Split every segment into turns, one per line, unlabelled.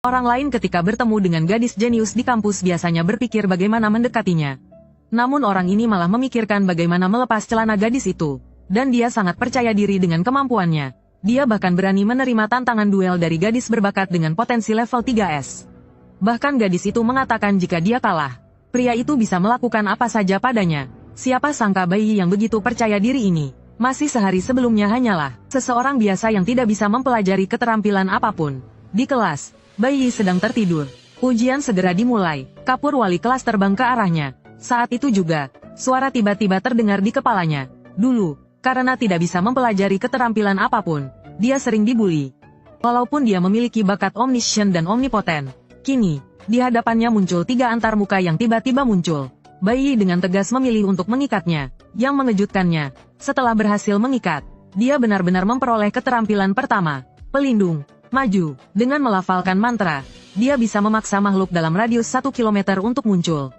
Orang lain ketika bertemu dengan gadis jenius di kampus biasanya berpikir bagaimana mendekatinya. Namun orang ini malah memikirkan bagaimana melepas celana gadis itu. Dan dia sangat percaya diri dengan kemampuannya. Dia bahkan berani menerima tantangan duel dari gadis berbakat dengan potensi level 3S. Bahkan gadis itu mengatakan jika dia kalah, pria itu bisa melakukan apa saja padanya. Siapa sangka bayi yang begitu percaya diri ini, masih sehari sebelumnya hanyalah seseorang biasa yang tidak bisa mempelajari keterampilan apapun. Di kelas, bayi sedang tertidur. Ujian segera dimulai, kapur wali kelas terbang ke arahnya. Saat itu juga, suara tiba-tiba terdengar di kepalanya. Dulu, karena tidak bisa mempelajari keterampilan apapun, dia sering dibully. Walaupun dia memiliki bakat omniscient dan omnipoten, kini, di hadapannya muncul 3 antarmuka yang tiba-tiba muncul. Bayi dengan tegas memilih untuk mengikatnya. Yang mengejutkannya, setelah berhasil mengikat, dia benar-benar memperoleh keterampilan pertama, pelindung, maju. Dengan melafalkan mantra, dia bisa memaksa makhluk dalam radius 1 km untuk muncul.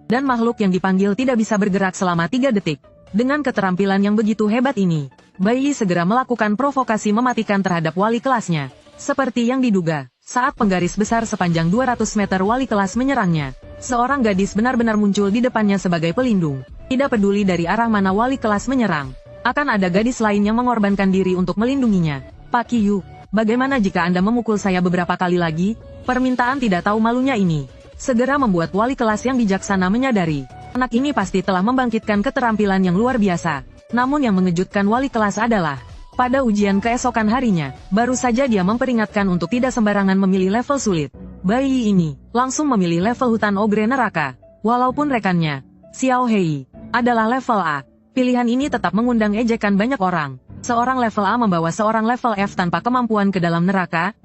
Dan makhluk yang dipanggil tidak bisa bergerak selama 3 detik. Dengan keterampilan yang begitu hebat ini, bayi segera melakukan provokasi mematikan terhadap wali kelasnya. Seperti yang diduga, saat penggaris besar sepanjang 200 meter wali kelas menyerangnya, seorang gadis benar-benar muncul di depannya sebagai pelindung. Tidak peduli dari arah mana wali kelas menyerang, akan ada gadis lain yang mengorbankan diri untuk melindunginya. Pak Qiu, bagaimana jika Anda memukul saya beberapa kali lagi? Permintaan tidak tahu malunya ini segera membuat wali kelas yang bijaksana menyadari, anak ini pasti telah membangkitkan keterampilan yang luar biasa. Namun yang mengejutkan wali kelas adalah, pada ujian keesokan harinya, baru saja dia memperingatkan untuk tidak sembarangan memilih level sulit. Bayi ini, langsung memilih level hutan ogre neraka. Walaupun rekannya, Xiao Hei, adalah level A. Pilihan ini tetap mengundang ejekan banyak orang. Seorang level A membawa seorang level F tanpa kemampuan ke dalam neraka?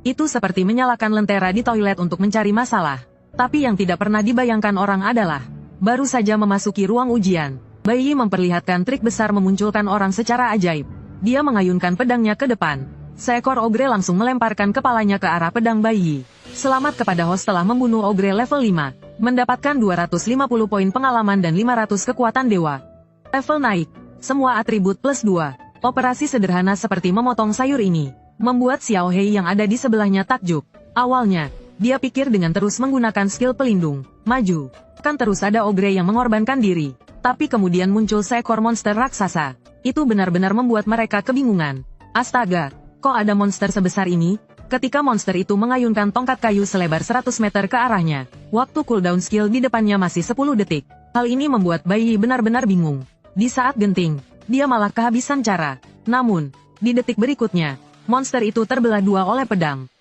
Itu seperti menyalakan lentera di toilet untuk mencari masalah. Tapi yang tidak pernah dibayangkan orang adalah, baru saja memasuki ruang ujian, bayi memperlihatkan trik besar memunculkan orang secara ajaib. Dia mengayunkan pedangnya ke depan. Seekor ogre langsung melemparkan kepalanya ke arah pedang bayi. Selamat kepada host telah membunuh ogre level 5, mendapatkan 250 poin pengalaman dan 500 kekuatan dewa. Level naik, semua atribut plus 2. Operasi sederhana seperti memotong sayur ini, membuat Xiao Hei yang ada di sebelahnya takjub. Awalnya, dia pikir dengan terus menggunakan skill pelindung, maju, kan terus ada ogre yang mengorbankan diri. Tapi kemudian muncul seekor monster raksasa. Itu benar-benar membuat mereka kebingungan. Astaga, kok ada monster sebesar ini? Ketika monster itu mengayunkan tongkat kayu selebar 100 meter ke arahnya, waktu cooldown skill di depannya masih 10 detik. Hal ini membuat bayi benar-benar bingung. Di saat genting, dia malah kehabisan cara. Namun, di detik berikutnya, monster itu terbelah 2 oleh pedang.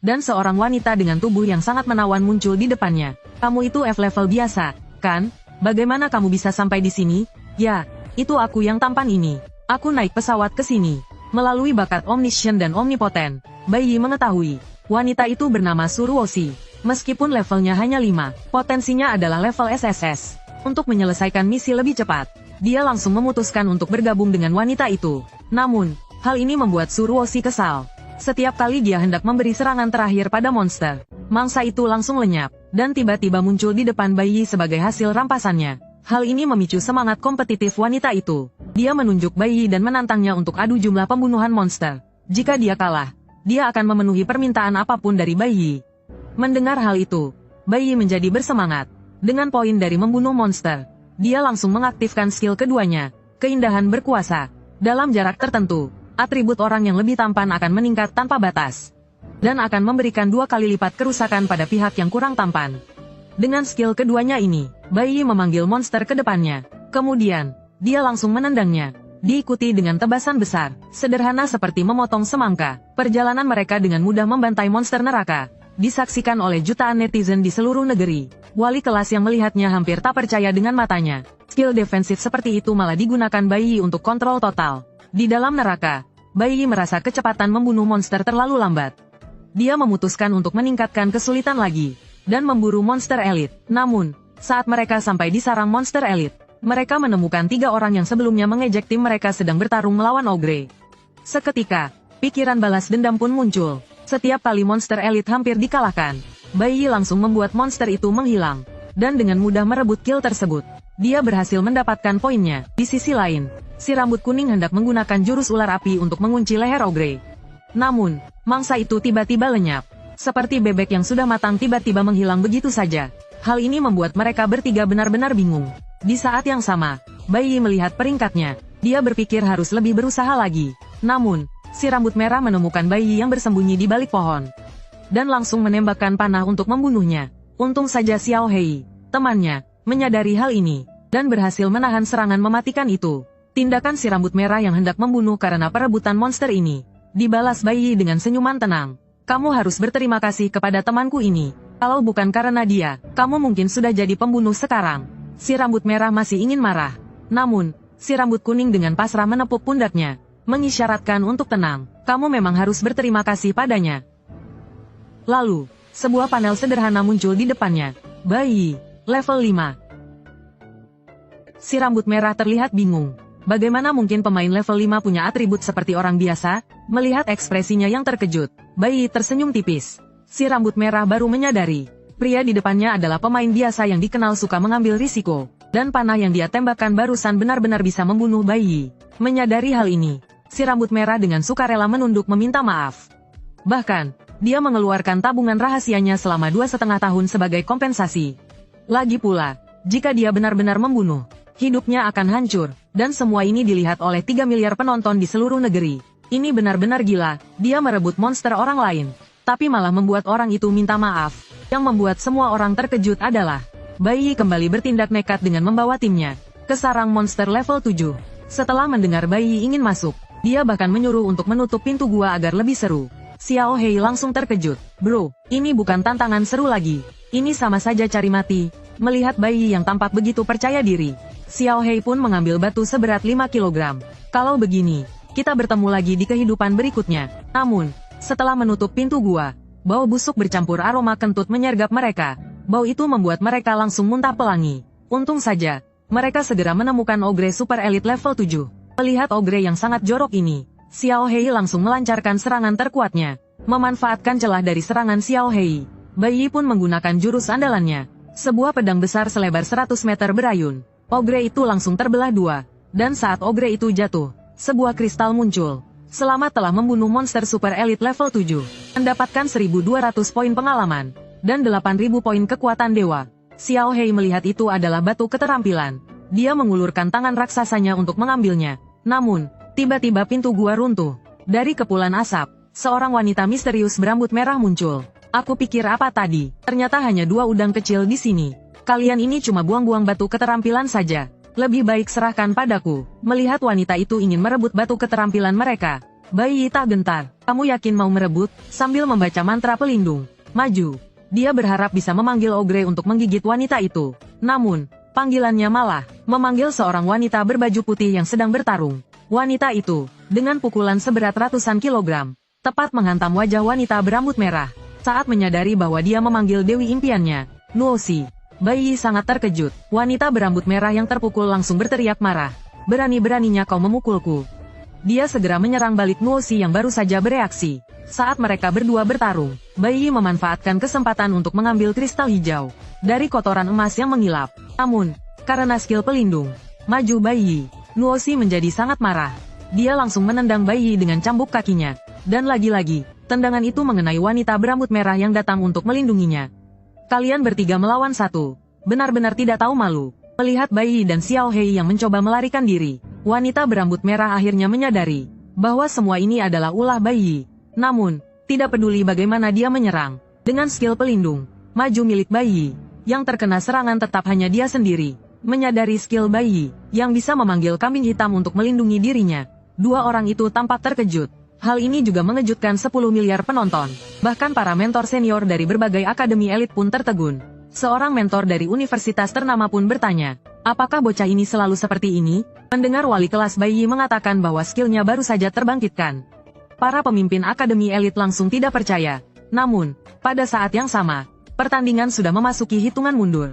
Dan seorang wanita dengan tubuh yang sangat menawan muncul di depannya. Kamu itu F level biasa, kan? Bagaimana kamu bisa sampai di sini? Ya, itu aku yang tampan ini. Aku naik pesawat ke sini. Melalui bakat omniscient dan omnipoten, bayi mengetahui, wanita itu bernama Suruoshi. Meskipun levelnya hanya 5, potensinya adalah level SSS. Untuk menyelesaikan misi lebih cepat, dia langsung memutuskan untuk bergabung dengan wanita itu. Namun, hal ini membuat Suruoshi kesal. Setiap kali dia hendak memberi serangan terakhir pada monster, mangsa itu langsung lenyap, dan tiba-tiba muncul di depan bayi sebagai hasil rampasannya. Hal ini memicu semangat kompetitif wanita itu. Dia menunjuk bayi dan menantangnya untuk adu jumlah pembunuhan monster. Jika dia kalah, dia akan memenuhi permintaan apapun dari bayi. Mendengar hal itu, bayi menjadi bersemangat. Dengan poin dari membunuh monster, dia langsung mengaktifkan skill keduanya, keindahan berkuasa. Dalam jarak tertentu, atribut orang yang lebih tampan akan meningkat tanpa batas. Dan akan memberikan 2 kali lipat kerusakan pada pihak yang kurang tampan. Dengan skill keduanya ini, bayi memanggil monster ke depannya. Kemudian, dia langsung menendangnya. Diikuti dengan tebasan besar, sederhana seperti memotong semangka. Perjalanan mereka dengan mudah membantai monster neraka. Disaksikan oleh jutaan netizen di seluruh negeri. Wali kelas yang melihatnya hampir tak percaya dengan matanya. Skill defensif seperti itu malah digunakan bayi untuk kontrol total. Di dalam neraka, bayi merasa kecepatan membunuh monster terlalu lambat. Dia memutuskan untuk meningkatkan kesulitan lagi, dan memburu monster elit. Namun, saat mereka sampai di sarang monster elit, mereka menemukan 3 orang yang sebelumnya mengejek tim mereka sedang bertarung melawan ogre. Seketika, pikiran balas dendam pun muncul. Setiap kali monster elit hampir dikalahkan, bayi langsung membuat monster itu menghilang, dan dengan mudah merebut kill tersebut. Dia berhasil mendapatkan poinnya. Di sisi lain, si rambut kuning hendak menggunakan jurus ular api untuk mengunci leher ogre. Namun, mangsa itu tiba-tiba lenyap. Seperti bebek yang sudah matang tiba-tiba menghilang begitu saja. Hal ini membuat mereka bertiga benar-benar bingung. Di saat yang sama, Bai Yi melihat peringkatnya. Dia berpikir harus lebih berusaha lagi. Namun, si rambut merah menemukan Bai Yi yang bersembunyi di balik pohon. Dan langsung menembakkan panah untuk membunuhnya. Untung saja Xiao Hei, temannya, menyadari hal ini. Dan berhasil menahan serangan mematikan itu. Tindakan si rambut merah yang hendak membunuh karena perebutan monster ini. Dibalas Bai Yi dengan senyuman tenang. Kamu harus berterima kasih kepada temanku ini. Kalau bukan karena dia, kamu mungkin sudah jadi pembunuh sekarang. Si rambut merah masih ingin marah. Namun, si rambut kuning dengan pasrah menepuk pundaknya. Mengisyaratkan untuk tenang. Kamu memang harus berterima kasih padanya. Lalu, sebuah panel sederhana muncul di depannya. Bai Yi, level 5. Si rambut merah terlihat bingung. Bagaimana mungkin pemain level 5 punya atribut seperti orang biasa? Melihat ekspresinya yang terkejut, Bai Yi tersenyum tipis. Si rambut merah baru menyadari, pria di depannya adalah pemain biasa yang dikenal suka mengambil risiko. Dan panah yang dia tembakkan barusan benar-benar bisa membunuh Bai Yi. Menyadari hal ini, si rambut merah dengan sukarela menunduk meminta maaf. Bahkan, dia mengeluarkan tabungan rahasianya selama 2,5 tahun sebagai kompensasi. Lagi pula, jika dia benar-benar membunuh, hidupnya akan hancur, dan semua ini dilihat oleh 3 miliar penonton di seluruh negeri. Ini benar-benar gila, dia merebut monster orang lain, tapi malah membuat orang itu minta maaf. Yang membuat semua orang terkejut adalah, Bai Yi kembali bertindak nekat dengan membawa timnya ke sarang monster level 7. Setelah mendengar Bai Yi ingin masuk, dia bahkan menyuruh untuk menutup pintu gua agar lebih seru. Xiao Hei langsung terkejut. Bro, ini bukan tantangan seru lagi. Ini sama saja cari mati. Melihat Bai Yi yang tampak begitu percaya diri, Xiao Hei pun mengambil batu seberat 5 kg. Kalau begini, kita bertemu lagi di kehidupan berikutnya. Namun, setelah menutup pintu gua, bau busuk bercampur aroma kentut menyergap mereka. Bau itu membuat mereka langsung muntah pelangi. Untung saja, mereka segera menemukan ogre super elite level 7. Melihat ogre yang sangat jorok ini, Xiao Hei langsung melancarkan serangan terkuatnya. Memanfaatkan celah dari serangan Xiao Hei, Bai Yi pun menggunakan jurus andalannya. Sebuah pedang besar selebar 100 meter berayun. Ogre itu langsung terbelah dua, dan saat ogre itu jatuh, sebuah kristal muncul. Selamat telah membunuh monster super elite level 7, mendapatkan 1.200 poin pengalaman, dan 8.000 poin kekuatan dewa. Xiao Hei melihat itu adalah batu keterampilan. Dia mengulurkan tangan raksasanya untuk mengambilnya. Namun, tiba-tiba pintu gua runtuh. Dari kepulan asap, seorang wanita misterius berambut merah muncul. Aku pikir apa tadi? Ternyata hanya 2 udang kecil di sini. Kalian ini cuma buang-buang batu keterampilan saja. Lebih baik serahkan padaku. Melihat wanita itu ingin merebut batu keterampilan mereka, Bai Yi tak gentar. Kamu yakin mau merebut? Sambil membaca mantra pelindung, maju. Dia berharap bisa memanggil ogre untuk menggigit wanita itu. Namun, panggilannya malah memanggil seorang wanita berbaju putih yang sedang bertarung. Wanita itu, dengan pukulan seberat ratusan kilogram, tepat menghantam wajah wanita berambut merah. Saat menyadari bahwa dia memanggil Dewi impiannya, Nuosi, Bai Yi sangat terkejut. Wanita berambut merah yang terpukul langsung berteriak marah. Berani-beraninya kau memukulku. Dia segera menyerang balik Nuosi yang baru saja bereaksi. Saat mereka berdua bertarung, Bai Yi memanfaatkan kesempatan untuk mengambil kristal hijau dari kotoran emas yang mengilap. Namun, karena skill pelindung, maju Bai Yi, Nuosi menjadi sangat marah. Dia langsung menendang Bai Yi dengan cambuk kakinya. Dan lagi-lagi, tendangan itu mengenai wanita berambut merah yang datang untuk melindunginya. Kalian bertiga melawan satu. Benar-benar tidak tahu malu. Melihat Bai Yi dan Xiao Hei yang mencoba melarikan diri, wanita berambut merah akhirnya menyadari bahwa semua ini adalah ulah Bai Yi. Namun, tidak peduli bagaimana dia menyerang. Dengan skill pelindung, maju milik Bai Yi, yang terkena serangan tetap hanya dia sendiri. Menyadari skill Bai Yi, yang bisa memanggil kambing hitam untuk melindungi dirinya, 2 orang itu tampak terkejut. Hal ini juga mengejutkan 10 miliar penonton. Bahkan para mentor senior dari berbagai akademi elit pun tertegun. Seorang mentor dari universitas ternama pun bertanya, apakah bocah ini selalu seperti ini? Mendengar wali kelas Bai Yi mengatakan bahwa skillnya baru saja terbangkitkan, para pemimpin akademi elit langsung tidak percaya. Namun, pada saat yang sama, pertandingan sudah memasuki hitungan mundur.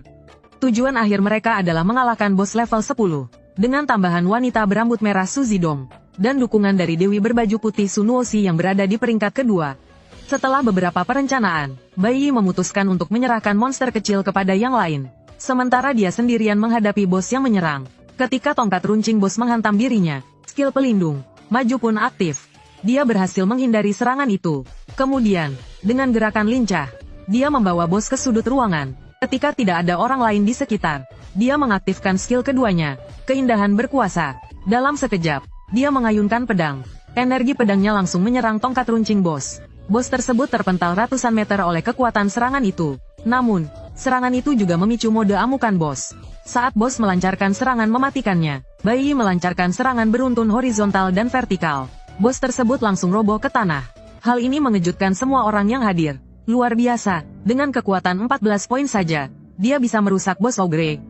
Tujuan akhir mereka adalah mengalahkan bos level 10, dengan tambahan wanita berambut merah Su Zidong, dan dukungan dari Dewi berbaju putih Su Nuosi yang berada di peringkat kedua. Setelah beberapa perencanaan, Bai Yi memutuskan untuk menyerahkan monster kecil kepada yang lain. Sementara dia sendirian menghadapi bos yang menyerang. Ketika tongkat runcing bos menghantam dirinya, skill pelindung, maju pun aktif. Dia berhasil menghindari serangan itu. Kemudian, dengan gerakan lincah, dia membawa bos ke sudut ruangan. Ketika tidak ada orang lain di sekitar, dia mengaktifkan skill keduanya, keindahan berkuasa. Dalam sekejap, dia mengayunkan pedang. Energi pedangnya langsung menyerang tongkat runcing bos. Bos tersebut terpental ratusan meter oleh kekuatan serangan itu. Namun, serangan itu juga memicu mode amukan bos. Saat bos melancarkan serangan mematikannya, Bai Yi melancarkan serangan beruntun horizontal dan vertikal. Bos tersebut langsung roboh ke tanah. Hal ini mengejutkan semua orang yang hadir. Luar biasa, dengan kekuatan 14 poin saja, dia bisa merusak bos Ogre.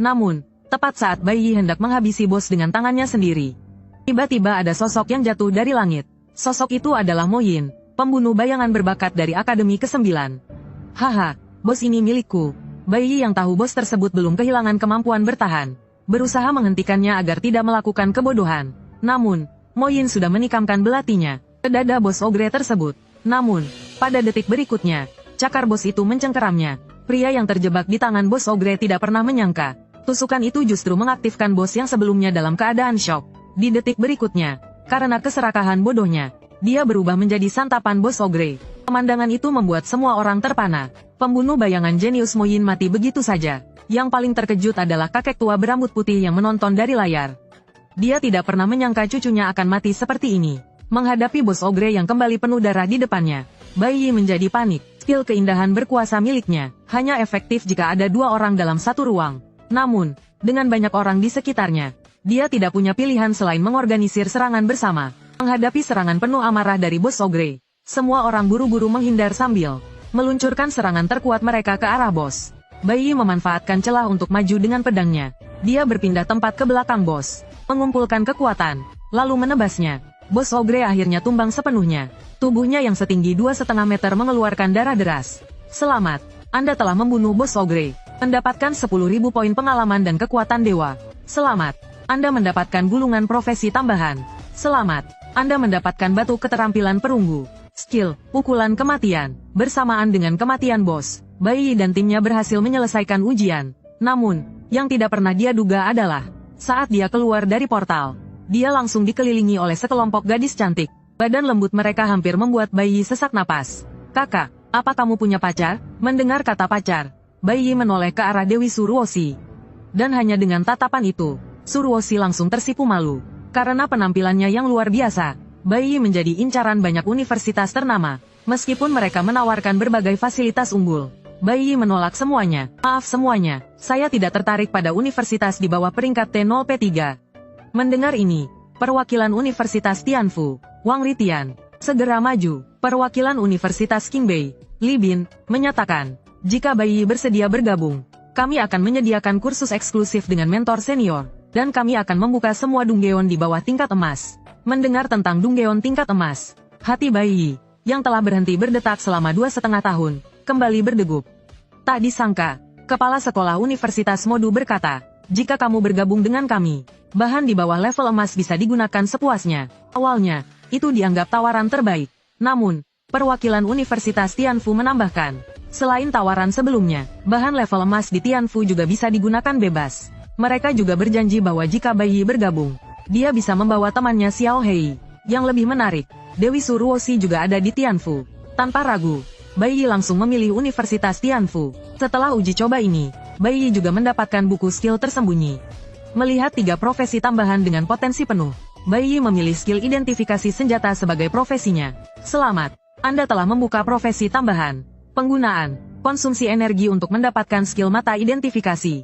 Namun, tepat saat Bai Yi hendak menghabisi bos dengan tangannya sendiri, tiba-tiba ada sosok yang jatuh dari langit. Sosok itu adalah Mo Yin, pembunuh bayangan berbakat dari Akademi ke-9. Haha, bos ini milikku. Bai Yi yang tahu bos tersebut belum kehilangan kemampuan bertahan, berusaha menghentikannya agar tidak melakukan kebodohan. Namun, Mo Yin sudah menikamkan belatinya ke dada bos Ogre tersebut. Namun, pada detik berikutnya, cakar bos itu mencengkeramnya. Pria yang terjebak di tangan bos Ogre tidak pernah menyangka, tusukan itu justru mengaktifkan bos yang sebelumnya dalam keadaan syok. Di detik berikutnya, karena keserakahan bodohnya, dia berubah menjadi santapan bos Ogre. Pemandangan itu membuat semua orang terpana. Pembunuh bayangan jenius Mo Yin mati begitu saja. Yang paling terkejut adalah kakek tua berambut putih yang menonton dari layar. Dia tidak pernah menyangka cucunya akan mati seperti ini. Menghadapi bos Ogre yang kembali penuh darah di depannya, Bai Yi menjadi panik. Skill keindahan berkuasa miliknya hanya efektif jika ada dua orang dalam satu ruang. Namun, dengan banyak orang di sekitarnya, dia tidak punya pilihan selain mengorganisir serangan bersama. Menghadapi serangan penuh amarah dari bos Ogre, semua orang buru-buru menghindar sambil meluncurkan serangan terkuat mereka ke arah bos. Bai Yi memanfaatkan celah untuk maju dengan pedangnya. Dia berpindah tempat ke belakang bos, mengumpulkan kekuatan, lalu menebasnya. Bos Ogre akhirnya tumbang sepenuhnya. Tubuhnya yang setinggi 2,5 meter mengeluarkan darah deras. Selamat, Anda telah membunuh bos Ogre. Mendapatkan 10.000 poin pengalaman dan kekuatan dewa. Selamat, Anda mendapatkan gulungan profesi tambahan. Selamat, Anda mendapatkan batu keterampilan perunggu. Skill, pukulan kematian. Bersamaan dengan kematian bos, Bai Yi dan timnya berhasil menyelesaikan ujian. Namun, yang tidak pernah dia duga adalah, saat dia keluar dari portal, dia langsung dikelilingi oleh sekelompok gadis cantik. Badan lembut mereka hampir membuat Bai Yi sesak napas. Kakak, apa kamu punya pacar? Mendengar kata pacar, Bai Yi menoleh ke arah Dewi Suruoshi. Dan hanya dengan tatapan itu, Suruoshi langsung tersipu malu. Karena penampilannya yang luar biasa, Bai Yi menjadi incaran banyak universitas ternama. Meskipun mereka menawarkan berbagai fasilitas unggul, Bai Yi menolak semuanya. Maaf semuanya, saya tidak tertarik pada universitas di bawah peringkat T0P3. Mendengar ini, perwakilan Universitas Tianfu, Wang Ritian, segera maju. Perwakilan Universitas Qingbei, Li Bin, menyatakan, jika Bai Yi bersedia bergabung, kami akan menyediakan kursus eksklusif dengan mentor senior, dan kami akan membuka semua Dunggeon di bawah tingkat emas. Mendengar tentang Dunggeon tingkat emas, hati Bai Yi, yang telah berhenti berdetak selama 2,5 tahun, kembali berdegup. Tak disangka, kepala sekolah Universitas Modu berkata, jika kamu bergabung dengan kami, bahan di bawah level emas bisa digunakan sepuasnya. Awalnya, itu dianggap tawaran terbaik. Namun, perwakilan Universitas Tianfu menambahkan, selain tawaran sebelumnya, bahan level emas di Tianfu juga bisa digunakan bebas. Mereka juga berjanji bahwa jika Bai Yi bergabung, dia bisa membawa temannya Xiao Hei. Yang lebih menarik, Dewi Suruoshi juga ada di Tianfu. Tanpa ragu, Bai Yi langsung memilih Universitas Tianfu. Setelah uji coba ini, Bai Yi juga mendapatkan buku skill tersembunyi. Melihat 3 profesi tambahan dengan potensi penuh, Bai Yi memilih skill identifikasi senjata sebagai profesinya. Selamat, Anda telah membuka profesi tambahan. Penggunaan, konsumsi energi untuk mendapatkan skill mata identifikasi.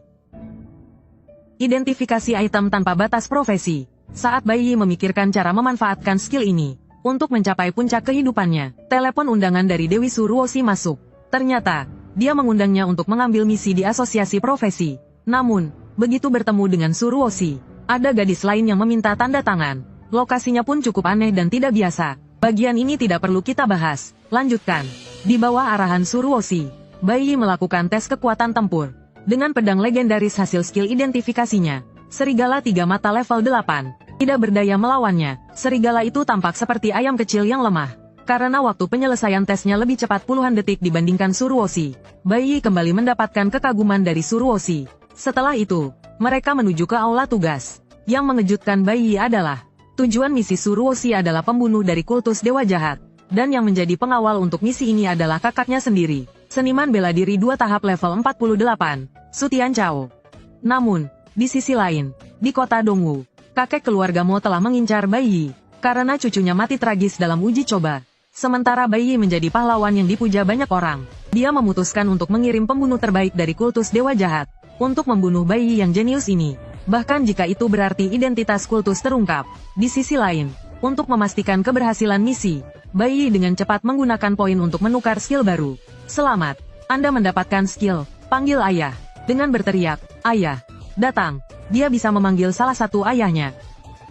Identifikasi item tanpa batas profesi. Saat Bai Yi memikirkan cara memanfaatkan skill ini, untuk mencapai puncak kehidupannya, telepon undangan dari Dewi Suruoshi masuk. Ternyata, dia mengundangnya untuk mengambil misi di asosiasi profesi. Namun, begitu bertemu dengan Suruoshi, ada gadis lain yang meminta tanda tangan. Lokasinya pun cukup aneh dan tidak biasa. Bagian ini tidak perlu kita bahas. Lanjutkan. Di bawah arahan Suruoshi, Bai Yi melakukan tes kekuatan tempur. Dengan pedang legendaris hasil skill identifikasinya, serigala 3 mata level 8, tidak berdaya melawannya. Serigala itu tampak seperti ayam kecil yang lemah. Karena waktu penyelesaian tesnya lebih cepat puluhan detik dibandingkan Suruoshi, Bai Yi kembali mendapatkan kekaguman dari Suruoshi. Setelah itu, mereka menuju ke aula tugas. Yang mengejutkan Bai Yi adalah, tujuan misi Suruoshi adalah pembunuh dari kultus Dewa Jahat. Dan yang menjadi pengawal untuk misi ini adalah kakaknya sendiri, seniman bela diri 2 tahap level 48, Su Tianchao. Namun, di sisi lain, di kota Dongwu, kakek keluarga Mo telah mengincar Bai Yi, karena cucunya mati tragis dalam uji coba. Sementara Bai Yi menjadi pahlawan yang dipuja banyak orang, dia memutuskan untuk mengirim pembunuh terbaik dari kultus Dewa Jahat, untuk membunuh Bai Yi yang jenius ini. Bahkan jika itu berarti identitas kultus terungkap. Di sisi lain, untuk memastikan keberhasilan misi, Bai Yi dengan cepat menggunakan poin untuk menukar skill baru. Selamat, Anda mendapatkan skill, panggil ayah. Dengan berteriak, ayah, datang. Dia bisa memanggil salah satu ayahnya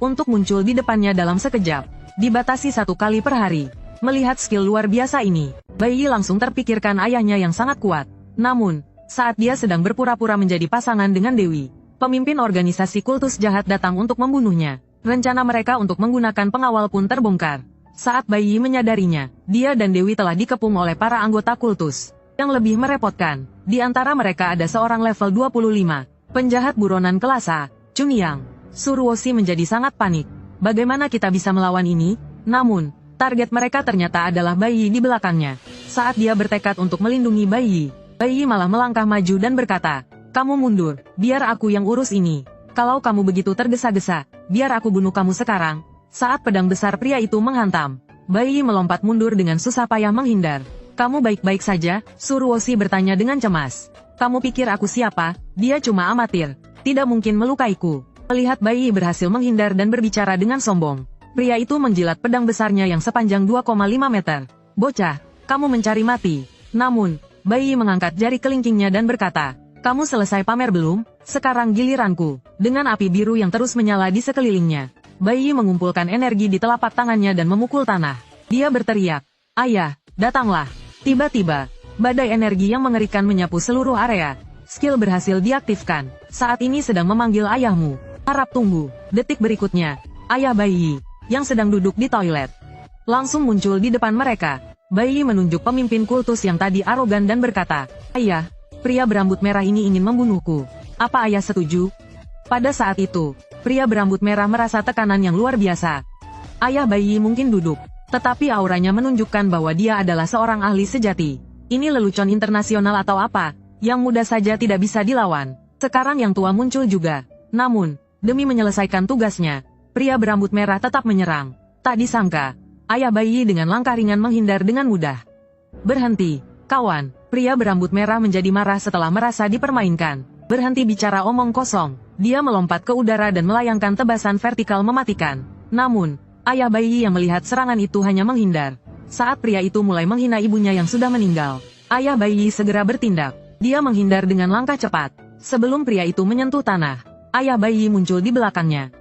untuk muncul di depannya dalam sekejap. Dibatasi 1 kali per hari. Melihat skill luar biasa ini, Bai Yi langsung terpikirkan ayahnya yang sangat kuat. Namun, saat dia sedang berpura-pura menjadi pasangan dengan Dewi, pemimpin organisasi kultus jahat datang untuk membunuhnya. Rencana mereka untuk menggunakan pengawal pun terbongkar. Saat Bai Yi menyadarinya, dia dan Dewi telah dikepung oleh para anggota kultus. Yang lebih merepotkan, di antara mereka ada seorang level 25, penjahat buronan kelas A, Chunyang. Suruoshi menjadi sangat panik. Bagaimana kita bisa melawan ini? Namun, target mereka ternyata adalah Bai Yi di belakangnya. Saat dia bertekad untuk melindungi Bai Yi malah melangkah maju dan berkata, kamu mundur, biar aku yang urus ini. Kalau kamu begitu tergesa-gesa, biar aku bunuh kamu sekarang. Saat pedang besar pria itu menghantam, Bai Yi melompat mundur dengan susah payah menghindar. Kamu baik-baik saja? Suruoshi bertanya dengan cemas. Kamu pikir aku siapa? Dia cuma amatir. Tidak mungkin melukaiku. Melihat Bai Yi berhasil menghindar dan berbicara dengan sombong, pria itu menjilat pedang besarnya yang sepanjang 2,5 meter. Bocah, kamu mencari mati. Namun, Bai Yi mengangkat jari kelingkingnya dan berkata, kamu selesai pamer belum? Sekarang giliranku. Dengan api biru yang terus menyala di sekelilingnya, Bai Yi mengumpulkan energi di telapak tangannya dan memukul tanah. Dia berteriak, ayah, datanglah. Tiba-tiba, badai energi yang mengerikan menyapu seluruh area. Skill berhasil diaktifkan. Saat ini sedang memanggil ayahmu. Harap tunggu. Detik berikutnya, ayah Bai Yi, yang sedang duduk di toilet, langsung muncul di depan mereka. Bai Yi menunjuk pemimpin kultus yang tadi arogan dan berkata, ayah, pria berambut merah ini ingin membunuhku. Apa ayah setuju? Pada saat itu, pria berambut merah merasa tekanan yang luar biasa. Ayah Bai Yi mungkin duduk, tetapi auranya menunjukkan bahwa dia adalah seorang ahli sejati. Ini lelucon internasional atau apa, yang mudah saja tidak bisa dilawan. Sekarang yang tua muncul juga. Namun, demi menyelesaikan tugasnya, pria berambut merah tetap menyerang. Tak disangka, ayah Bai Yi dengan langkah ringan menghindar dengan mudah. Berhenti, kawan. Pria berambut merah menjadi marah setelah merasa dipermainkan. Berhenti bicara omong kosong. Dia melompat ke udara dan melayangkan tebasan vertikal mematikan. Namun, ayah Bai Yi yang melihat serangan itu hanya menghindar. Saat pria itu mulai menghina ibunya yang sudah meninggal, ayah Bai Yi segera bertindak. Dia menghindar dengan langkah cepat. Sebelum pria itu menyentuh tanah, ayah Bai Yi muncul di belakangnya.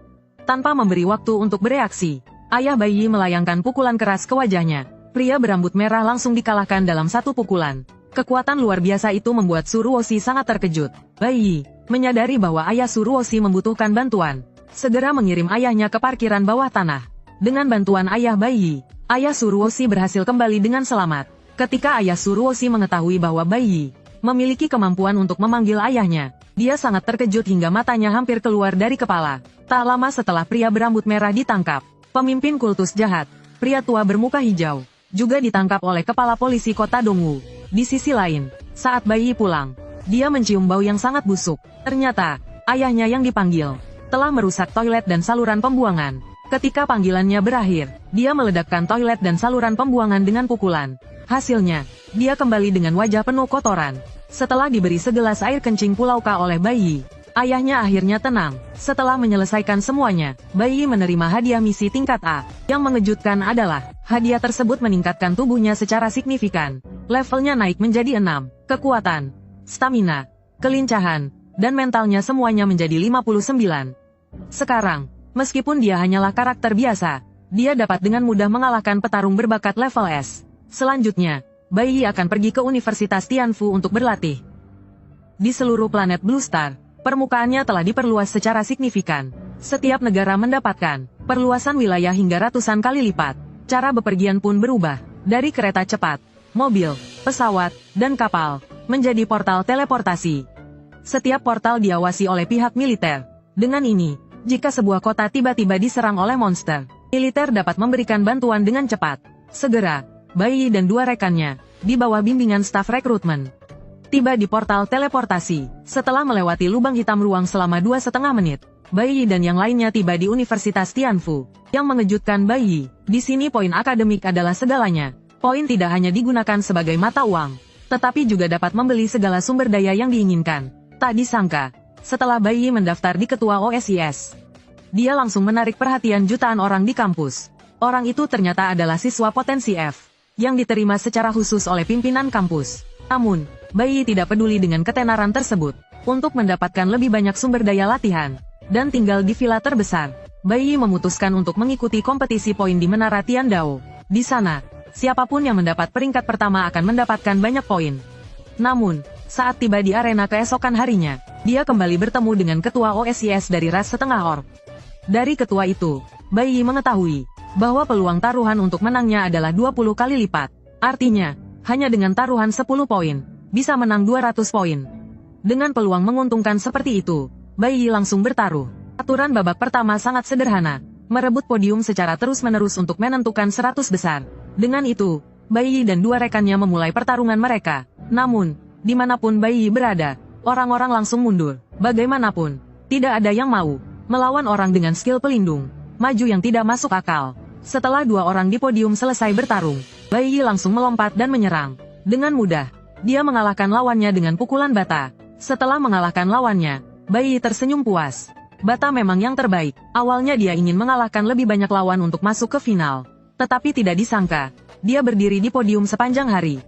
Tanpa memberi waktu untuk bereaksi, ayah Bai Yi melayangkan pukulan keras ke wajahnya. Pria berambut merah langsung dikalahkan dalam satu pukulan. Kekuatan luar biasa itu membuat Suruoshi sangat terkejut. Bai Yi menyadari bahwa ayah Suruoshi membutuhkan bantuan. Segera mengirim ayahnya ke parkiran bawah tanah. Dengan bantuan ayah Bai Yi, ayah Suruoshi berhasil kembali dengan selamat. Ketika ayah Suruoshi mengetahui bahwa Bai Yi memiliki kemampuan untuk memanggil ayahnya, dia sangat terkejut hingga matanya hampir keluar dari kepala. Tak lama setelah pria berambut merah ditangkap, pemimpin kultus jahat, pria tua bermuka hijau, juga ditangkap oleh kepala polisi kota Dongwu. Di sisi lain, saat Bai Yi pulang, dia mencium bau yang sangat busuk. Ternyata, ayahnya yang dipanggil telah merusak toilet dan saluran pembuangan. Ketika panggilannya berakhir, dia meledakkan toilet dan saluran pembuangan dengan pukulan. Hasilnya, dia kembali dengan wajah penuh kotoran. Setelah diberi segelas air kencing Pulauka oleh Bai Yi, ayahnya akhirnya tenang. Setelah menyelesaikan semuanya, Bai Yi menerima hadiah misi tingkat A. Yang mengejutkan adalah, hadiah tersebut meningkatkan tubuhnya secara signifikan. Levelnya naik menjadi 6. Kekuatan, stamina, kelincahan, dan mentalnya semuanya menjadi 59. Sekarang, meskipun dia hanyalah karakter biasa, dia dapat dengan mudah mengalahkan petarung berbakat level S. Selanjutnya, Bai Yi akan pergi ke Universitas Tianfu untuk berlatih. Di seluruh planet Blue Star, permukaannya telah diperluas secara signifikan. Setiap negara mendapatkan perluasan wilayah hingga ratusan kali lipat. Cara bepergian pun berubah, dari kereta cepat, mobil, pesawat, dan kapal, menjadi portal teleportasi. Setiap portal diawasi oleh pihak militer. Dengan ini, jika sebuah kota tiba-tiba diserang oleh monster, militer dapat memberikan bantuan dengan cepat. Segera, Bai Yi dan dua rekannya, di bawah bimbingan staf rekrutmen, tiba di portal teleportasi. Setelah melewati lubang hitam ruang selama 2,5 menit, Bai Yi dan yang lainnya tiba di Universitas Tianfu. Yang mengejutkan Bai Yi, di sini poin akademik adalah segalanya. Poin tidak hanya digunakan sebagai mata uang, tetapi juga dapat membeli segala sumber daya yang diinginkan. Tak disangka, setelah Bai Yi mendaftar di ketua OSIS, dia langsung menarik perhatian jutaan orang di kampus. Orang itu ternyata adalah siswa potensi F, yang diterima secara khusus oleh pimpinan kampus. Namun, Bai Yi tidak peduli dengan ketenaran tersebut. Untuk mendapatkan lebih banyak sumber daya latihan, dan tinggal di villa terbesar, Bai Yi memutuskan untuk mengikuti kompetisi poin di Menara Tiandao. Di sana, siapapun yang mendapat peringkat pertama akan mendapatkan banyak poin. Namun, saat tiba di arena keesokan harinya, dia kembali bertemu dengan ketua OSIS dari ras setengah orc. Dari ketua itu, Bai Yi mengetahui bahwa peluang taruhan untuk menangnya adalah 20 kali lipat. Artinya, hanya dengan taruhan 10 poin, bisa menang 200 poin. Dengan peluang menguntungkan seperti itu, Bai Yi langsung bertaruh. Aturan babak pertama sangat sederhana, merebut podium secara terus-menerus untuk menentukan 100 besar. Dengan itu, Bai Yi dan dua rekannya memulai pertarungan mereka. Namun, dimanapun Bai Yi berada, orang-orang langsung mundur. Bagaimanapun, tidak ada yang mau melawan orang dengan skill pelindung maju yang tidak masuk akal. Setelah dua orang di podium selesai bertarung, Bai Yi langsung melompat dan menyerang. Dengan mudah, dia mengalahkan lawannya dengan pukulan bata. Setelah mengalahkan lawannya, Bai Yi tersenyum puas. Bata memang yang terbaik. Awalnya dia ingin mengalahkan lebih banyak lawan untuk masuk ke final. Tetapi tidak disangka, dia berdiri di podium sepanjang hari.